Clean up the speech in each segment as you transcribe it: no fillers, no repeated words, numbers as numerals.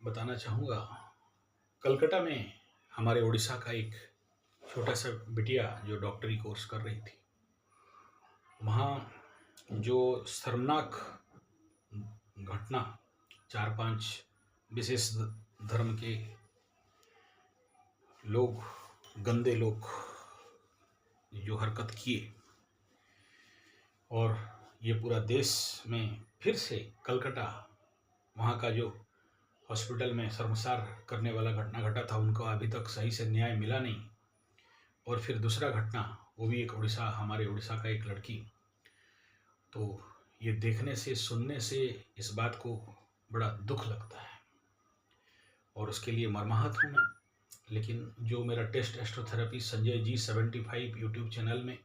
बताना चाहूँगा। कलकत्ता में हमारे उड़ीसा का एक छोटा सा बिटिया जो डॉक्टरी कोर्स कर रही थी, वहाँ जो शर्मनाक घटना 4-5 विशेष धर्म के लोग, गंदे लोग जो हरकत किए, और ये पूरा देश में फिर से कलकत्ता, वहाँ का जो हॉस्पिटल में शर्मसार करने वाला घटना घटा था, उनको अभी तक सही से न्याय मिला नहीं। और फिर दूसरा घटना, वो भी एक उड़ीसा, हमारे उड़ीसा का एक लड़की। तो ये देखने से, सुनने से इस बात को बड़ा दुख लगता है और उसके लिए मर्माहत हूँ मैं। लेकिन जो मेरा test एस्ट्रोथेरेपी Sanjay ji 75 YouTube channel में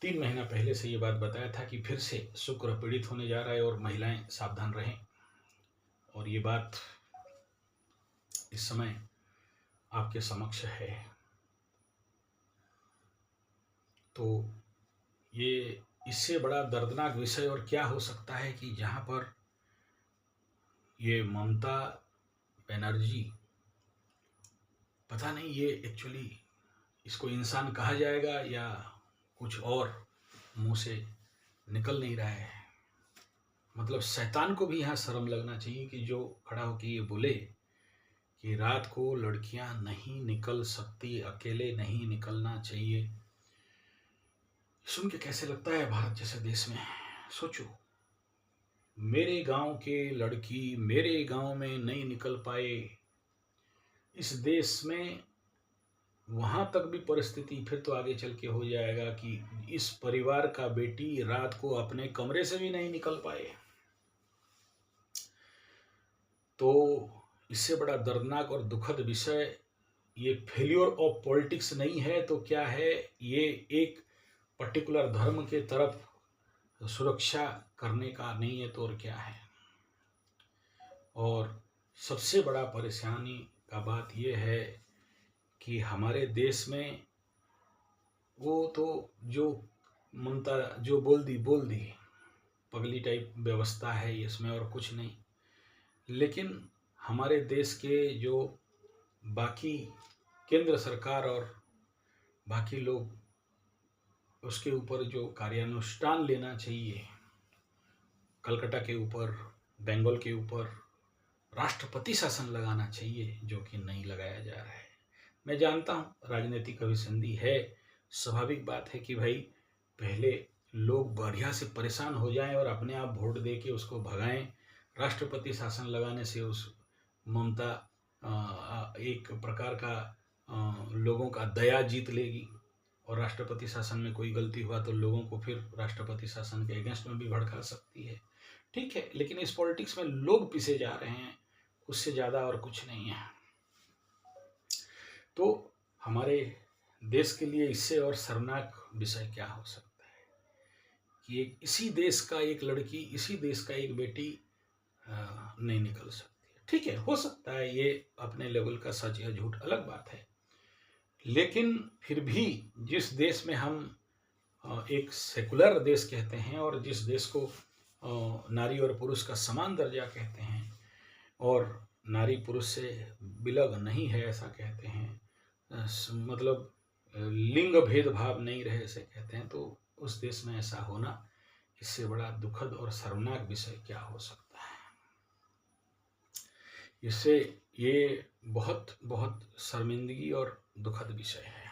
3 महीना पहले से ये बात बताया था कि फिर से शुक्र पीड़ित होने जा रहा है और महिलाएं सावधान रहें, और ये बात इस समय आपके समक्ष है। तो ये इससे बड़ा दर्दनाक विषय और क्या हो सकता है कि जहाँ पर ये ममता बनर्जी, पता नहीं ये एक्चुअली इसको इंसान कहा जाएगा या कुछ और, मुंह से निकल नहीं रहा है। मतलब शैतान को भी यहाँ शर्म लगना चाहिए कि जो खड़ा होकर ये बोले कि रात को लड़कियां नहीं निकल सकती, अकेले नहीं निकलना चाहिए। सुन के कैसे लगता है भारत जैसे देश में? सोचो, मेरे गांव के लड़की मेरे गांव में नहीं निकल पाए, इस देश में वहां तक भी परिस्थिति फिर तो आगे चल के हो जाएगा कि इस परिवार का बेटी रात को अपने कमरे से भी नहीं निकल पाए। तो इससे बड़ा दर्दनाक और दुखद विषय ये फेल्योर ऑफ पॉलिटिक्स नहीं है तो क्या है, ये एक पर्टिकुलर धर्म के तरफ सुरक्षा करने का नहीं है तो और क्या है। और सबसे बड़ा परेशानी का बात यह है कि हमारे देश में वो तो जो ममता जो बोल दी पगली टाइप व्यवस्था है इसमें, और कुछ नहीं। लेकिन हमारे देश के जो बाकी केंद्र सरकार और बाकी लोग उसके ऊपर जो कार्यानुष्ठान लेना चाहिए, कलकत्ता के ऊपर, बंगाल के ऊपर राष्ट्रपति शासन लगाना चाहिए, जो कि नहीं लगाया जा रहा है। मैं जानता हूँ राजनीतिक अभिसंधि है, स्वाभाविक बात है कि भाई पहले लोग बढ़िया से परेशान हो जाएं और अपने आप वोट दे के उसको भगाएं। राष्ट्रपति शासन लगाने से उस ममता एक प्रकार का लोगों का दया जीत लेगी, और राष्ट्रपति शासन में कोई गलती हुआ तो लोगों को फिर राष्ट्रपति शासन के अगेंस्ट में भी भड़का सकती है। ठीक है, लेकिन इस पॉलिटिक्स में लोग पिसे जा रहे हैं, उससे ज़्यादा और कुछ नहीं है। तो हमारे देश के लिए इससे और शर्मनाक विषय क्या हो सकता है कि इसी देश का एक लड़की, इसी देश का एक बेटी नहीं निकल सकती है। ठीक है, हो सकता है ये अपने लेवल का सच या झूठ अलग बात है, लेकिन फिर भी जिस देश में हम एक सेकुलर देश कहते हैं और जिस देश को नारी और पुरुष का समान दर्जा कहते हैं, और नारी पुरुष से बिलग नहीं है ऐसा कहते हैं, मतलब लिंग भेदभाव नहीं रहे ऐसे कहते हैं, तो उस देश में ऐसा होना, इससे बड़ा दुखद और शर्मनाक विषय क्या हो सकता है। इससे ये बहुत बहुत शर्मिंदगी और दुखद विषय है।